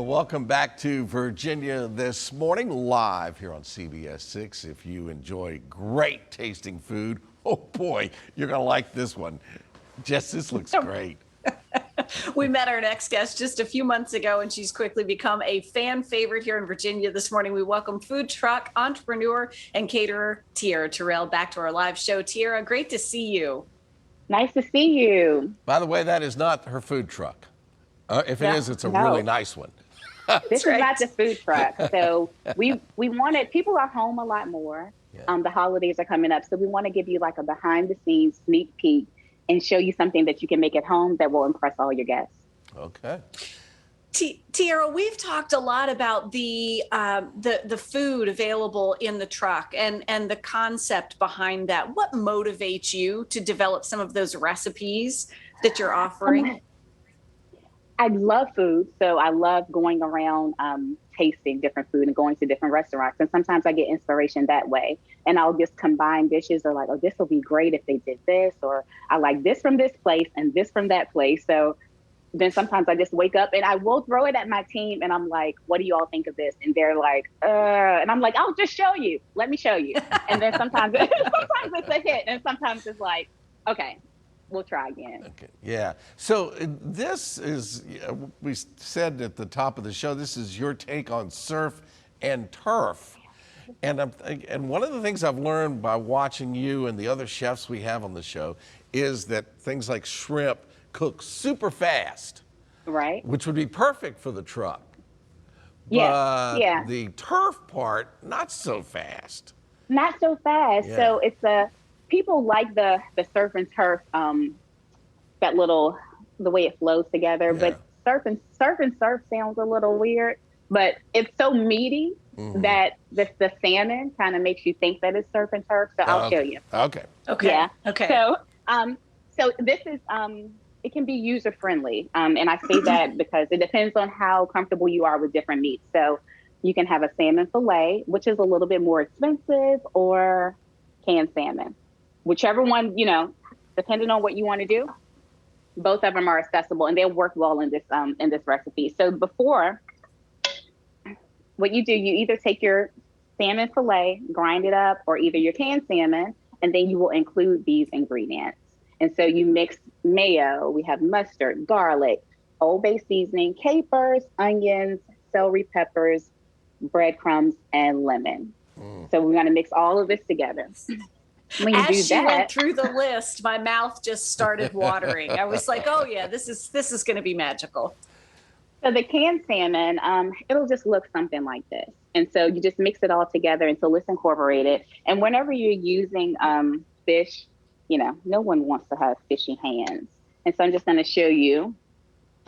Welcome back to Virginia this morning, live here on CBS 6. If you enjoy great tasting food, oh boy, you're going to like this one. Jess, this looks great. We met our next guest just a few months ago, and she's quickly become a fan favorite here in Virginia. This morning, we welcome food truck entrepreneur and caterer Tierra Terrell back to our live show. Tierra, great to see you. Nice to see you. By the way, that is not her food truck. If it is, it's a No. really nice one. This is not the food truck. So we wanted, people are home a lot more. Yeah. The holidays are coming up. So we want to give you like a behind the scenes sneak peek and show you something that you can make at home that will impress all your guests. Okay. Tierra, we've talked a lot about the food available in the truck and the concept behind that. What motivates you to develop some of those recipes that you're offering? I love food, so I love going around tasting different food and going to different restaurants. And sometimes I get inspiration that way. And I'll just combine dishes or like, oh, this will be great if they did this, or I like this from this place and this from that place. So then sometimes I just wake up and I will throw it at my team and I'm like, what do you all think of this? And they're like, and I'm like, I'll just show you. Let me show you. And then sometimes it's a hit and sometimes it's like, okay, we'll try again. Okay. Yeah. So this is, we said at the top of the show, this is your take on surf and turf. And one of the things I've learned by watching you and the other chefs we have on the show is that things like shrimp cook super fast. Right. Which would be perfect for the truck. Yeah. But yeah. the turf part, not so fast. Not so fast. Yeah. So it's people like the surf and turf, that little, the way it flows together, Yeah. but surf and surf sounds a little weird, but it's so meaty that the salmon kind of makes you think that it's surf and turf. So I'll show you. Okay. Okay. Yeah. Okay. So this is, it can be user friendly. And I say that because it depends on how comfortable you are with different meats. So you can have a salmon fillet, which is a little bit more expensive, or canned salmon, whichever one, depending on what you want to do. Both of them are accessible and they'll work well in this recipe. So before, what you do, you either take your salmon fillet, grind it up, or either your canned salmon, and then you will include these ingredients. And so you mix mayo, we have mustard, garlic, Old Bay seasoning, capers, onions, celery peppers, breadcrumbs, and lemon. So we're going to mix all of this together. When you As she went through the list, my mouth just started watering. I was like, oh yeah, this is going to be magical. So the canned salmon, it'll just look something like this. And so you just mix it all together until it's incorporated. And whenever you're using fish, no one wants to have fishy hands. And so I'm just going to show you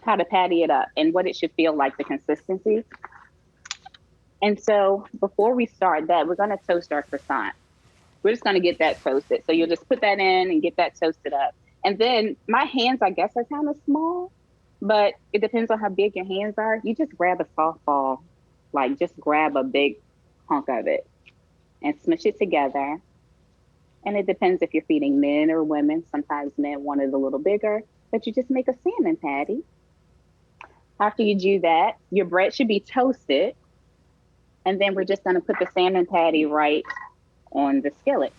how to patty it up and what it should feel like, the consistency. And so before we start that, we're going to toast our croissant. We're just going to get that toasted. So you'll just put that in and get that toasted up. And then my hands, I guess, are kind of small, but it depends on how big your hands are. You just grab a softball, like just grab a big hunk of it and smush it together. And it depends if you're feeding men or women. Sometimes men want it a little bigger, but you just make a salmon patty. After you do that, your bread should be toasted. And then we're just going to put the salmon patty right on the skillet.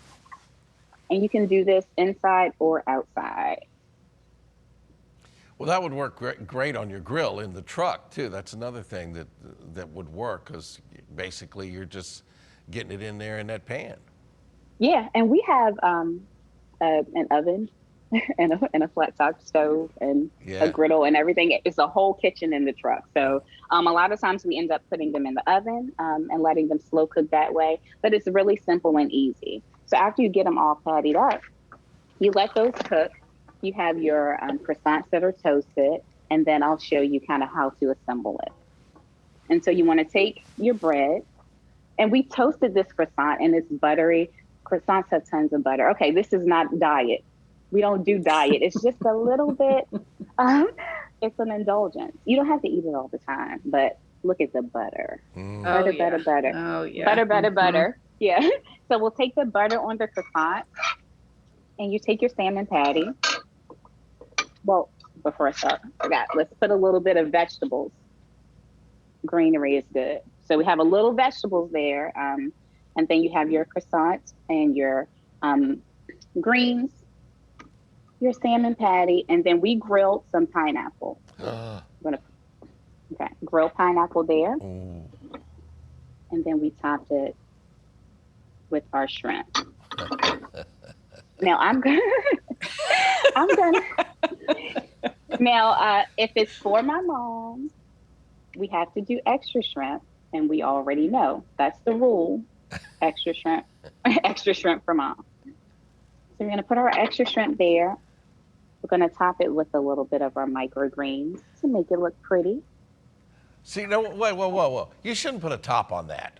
And you can do this inside or outside. Well, that would work great on your grill in the truck too. That's another thing that would work, because basically you're just getting it in there in that pan. Yeah, and we have an oven and a flat top stove and a griddle and everything. It's a whole kitchen in the truck. So a lot of times we end up putting them in the oven and letting them slow cook that way. But it's really simple and easy. So after you get them all patted up, you let those cook. You have your croissants that are toasted, and then I'll show you kind of how to assemble it. And so you want to take your bread, and we toasted this croissant and it's buttery. Croissants have tons of butter. Okay, this is not diet. We don't do diet. It's just a little bit, it's an indulgence. You don't have to eat it all the time, but look at the butter. Butter, butter, butter. Oh, yeah. Butter, butter, butter. Yeah. So we'll take the butter on the croissant, and you take your salmon patty. Well, before I start, I forgot. Let's put a little bit of vegetables. greenery is good. So we have a little vegetables there, and then you have your croissant and your greens, your salmon patty, and then we grilled some pineapple. I'm gonna grill pineapple there, Ooh. and then we topped it with our shrimp. Now I'm gonna, I'm gonna. Now, if it's for my mom, we have to do extra shrimp, and we already know that's the rule. Extra shrimp, extra shrimp for mom. So we're gonna put our extra shrimp there. We're gonna top it with a little bit of our microgreens to make it look pretty. See, no, wait, whoa. You shouldn't put a top on that.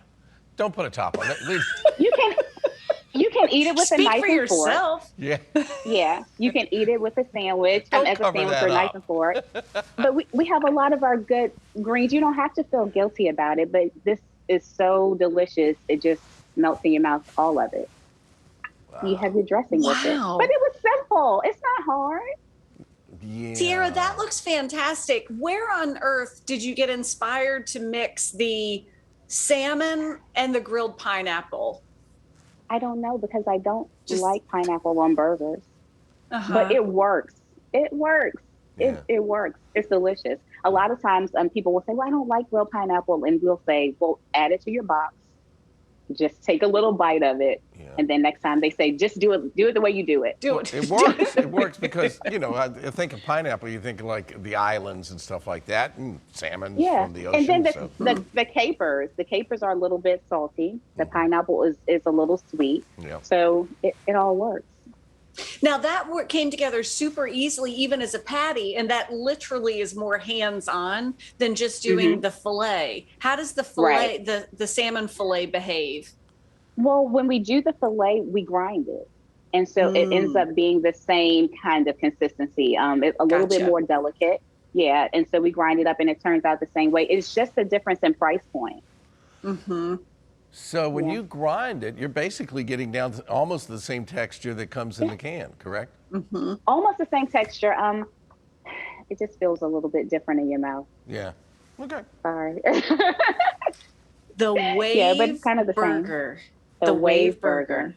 Don't put a top on that. You can eat it with Speak a knife for and fork. yourself. Yeah. Yeah, you can eat it with a sandwich, Don't as a cover sandwich that or a knife up. and fork. But we have a lot of our good greens. You don't have to feel guilty about it, but this is so delicious. It just melts in your mouth, all of it. You have your dressing with it. Wow. But it was simple. It's not hard. Yeah. Tierra, that looks fantastic. Where on earth did you get inspired to mix the salmon and the grilled pineapple? I don't know because I don't Just- like pineapple on burgers, Uh-huh. but it works. It works. Yeah. It works. It's delicious. A lot of times people will say, well, I don't like grilled pineapple. And we'll say, well, add it to your box. Just take a little bite of it. Yeah. And then next time they say, just do it the way you do it. Do it. It works. It works because, I think of pineapple, you think of like the islands and stuff like that, and salmon Yeah. from the ocean. And then so. the capers are a little bit salty. The pineapple is a little sweet. Yeah. So it all works. Now that came together super easily, even as a patty, and that literally is more hands-on than just doing the fillet. How does the fillet, the salmon fillet, behave? Well, when we do the fillet, we grind it. And so it ends up being the same kind of consistency, a little bit Gotcha. more delicate. Yeah. And so we grind it up and it turns out the same way. It's just a difference in price point. Mm-hmm. So when Yeah. you grind it, you're basically getting down to almost the same texture that comes in the can, correct? Mm-hmm. Almost the same texture. It just feels a little bit different in your mouth. Yeah. Okay. Sorry. The wave Yeah, but it's kind of the same. burger. The wave wave burger.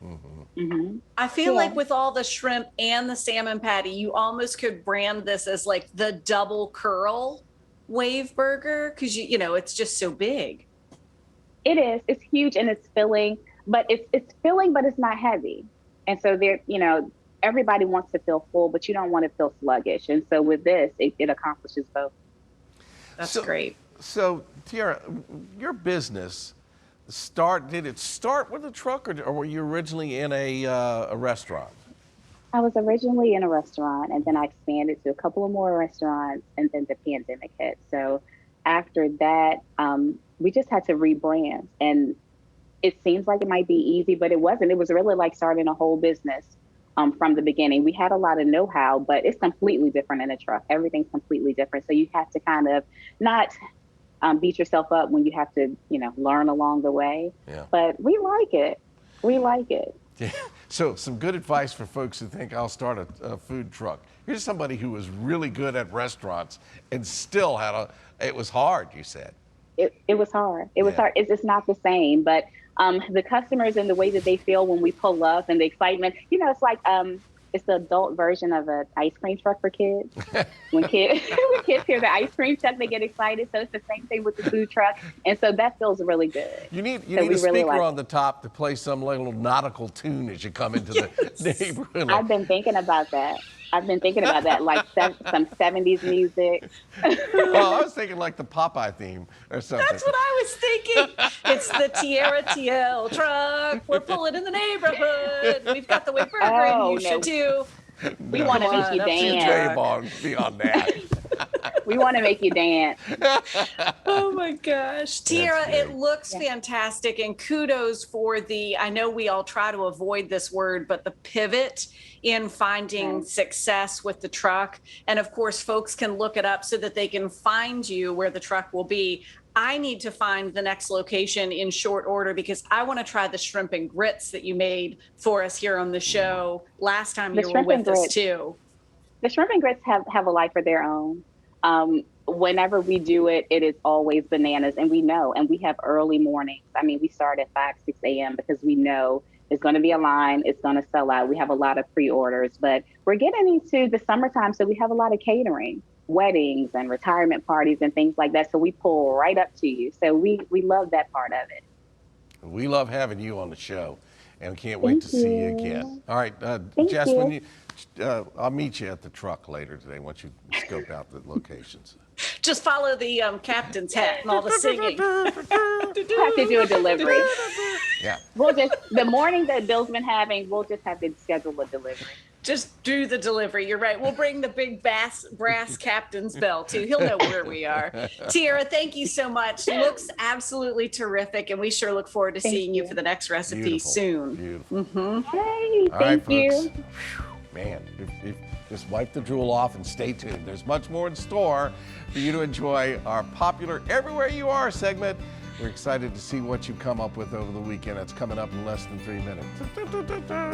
Mm-hmm. I feel Yeah. like with all the shrimp and the salmon patty, you almost could brand this as like the double curl wave burger because it's just so big. It is. It's huge and it's filling, but it's filling, but it's not heavy. And so everybody wants to feel full, but you don't want to feel sluggish. And so with this, it accomplishes both. That's great. So, Tierra, your business did it start with a truck or were you originally in a restaurant? I was originally in a restaurant and then I expanded to a couple of more restaurants and then the pandemic hit. So after that, we just had to rebrand, and it seems like it might be easy, but it wasn't. It was really like starting a whole business from the beginning. We had a lot of know-how, but it's completely different in a truck. Everything's completely different. So you have to kind of not beat yourself up when you have to, learn along the way. Yeah. But we like it. We like it. Yeah. So some good advice for folks who think I'll start a food truck. Here's somebody who was really good at restaurants and still it was hard, you said. It was hard. It was hard. It's just not the same. But the customers and the way that they feel when we pull up and the excitement, it's like it's the adult version of an ice cream truck for kids. When kids hear the ice cream truck, they get excited. So it's the same thing with the food truck. And so that feels really good. You need So a we speaker really like on the top to play some little nautical tune as you come into the neighborhood. I've been thinking about that. Like some 70s music. Well, I was thinking like the Popeye theme or something. That's what I was thinking. It's the Tierra Terrell truck. We're pulling in the neighborhood. We've got the wave burger Oh, and you should too. We want to make you Up to you, dance. Jay Bond beyond that. We want to make you dance. Oh my gosh. Tierra, great. it looks fantastic, and kudos for I know we all try to avoid this word, but the pivot in finding success with the truck. And of course, folks can look it up so that they can find you where the truck will be. I need to find the next location in short order because I want to try the shrimp and grits that you made for us here on the show last time you were with us too. The shrimp and grits have a life of their own. whenever we do it, it is always bananas. And we know, and we have early mornings. I mean, we start at 5, 6 a.m. because we know it's going to be a line. It's going to sell out. We have a lot of pre-orders, but we're getting into the summertime. So we have a lot of catering, weddings and retirement parties and things like that. So we pull right up to you. So we love that part of it. We love having you on the show, and can't wait to see you again. All right, Thank Jess, you. when you, I'll meet you at the truck later today once you scope out the locations. Just follow the captain's hat and all the singing. We'll have to do a delivery. Yeah. We'll just, the morning that Bill's been having, we'll just have to schedule a delivery. Just do the delivery. You're right. We'll bring the big brass captain's bell too. He'll know where we are. Tierra, thank you so much. Looks absolutely terrific, and we sure look forward to seeing you for the next recipe Beautiful. soon. Beautiful. Hey, All right, thank folks. you. Whew, man, if just wipe the drool off and stay tuned. There's much more in store for you to enjoy our popular Everywhere You Are segment. We're excited to see what you come up with over the weekend. It's coming up in less than 3 minutes.